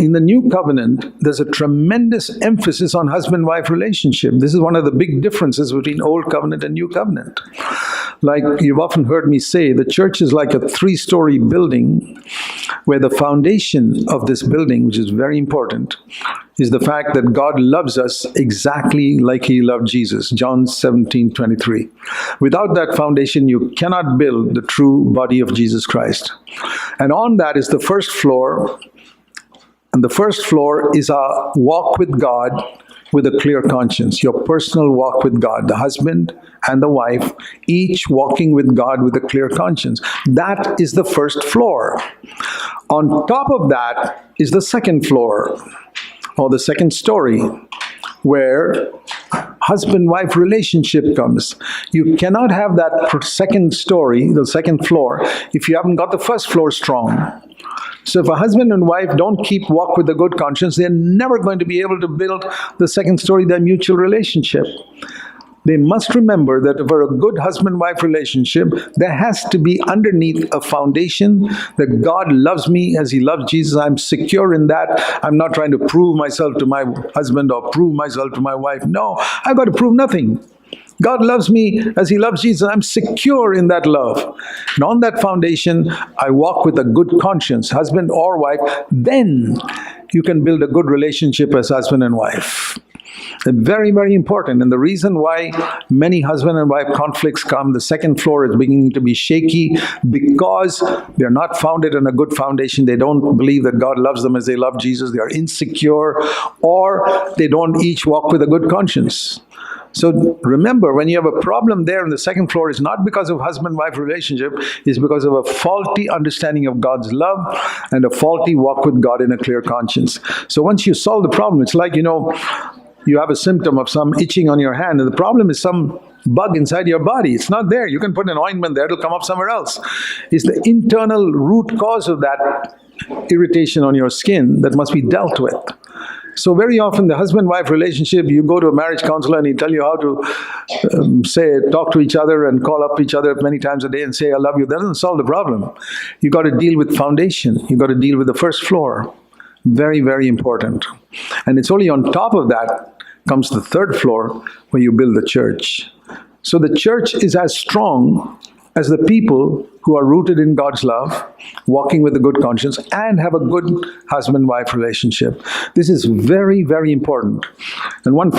in the new covenant, there's a tremendous emphasis on husband-wife relationship. This is one of the big differences between old covenant and new covenant. Like you've often heard me say, the church is like a 3-story building where the foundation of this building, which is very important, is the fact that God loves us exactly like He loved Jesus. John 17:23. Without that foundation, you cannot build the true body of Jesus Christ. And on that is the first floor. And the first floor is our walk with God with a clear conscience, your personal walk with God, the husband and the wife, each walking with God with a clear conscience. That is the first floor. On top of that is the second floor, or the second story, where husband-wife relationship comes. You cannot have that second story, the second floor, if you haven't got the first floor strong. So if a husband and wife don't keep walk with a good conscience, they're never going to be able to build the second story, their mutual relationship. They must remember that for a good husband-wife relationship, there has to be underneath a foundation that God loves me as He loves Jesus. I'm secure in that. I'm not trying to prove myself to my husband or prove myself to my wife. No, I've got to prove nothing. God loves me as He loves Jesus. I'm secure in that love. And on that foundation, I walk with a good conscience, husband or wife. Then you can build a good relationship as husband and wife. Very, very important. And the reason why many husband and wife conflicts come, the second floor is beginning to be shaky because they're not founded on a good foundation. They don't believe that God loves them as they love Jesus. They are insecure, or they don't each walk with a good conscience. So remember, when you have a problem there in the second floor, it's not because of husband-wife relationship, it's because of a faulty understanding of God's love and a faulty walk with God in a clear conscience. So once you solve the problem, it's like, you have a symptom of some itching on your hand, and the problem is some bug inside your body. It's not there. You can put an ointment there, it'll come up somewhere else. It's the internal root cause of that irritation on your skin that must be dealt with. So very often the husband-wife relationship, you go to a marriage counselor and he tell you how to talk to each other and call up each other many times a day and say, I love you. That doesn't solve the problem. You got to deal with foundation. You got to deal with the first floor. Very, very important. And it's only on top of that comes the third floor where you build the church. So the church is as strong as the people who are rooted in God's love, walking with a good conscience, and have a good husband-wife relationship. This is very, very important. And one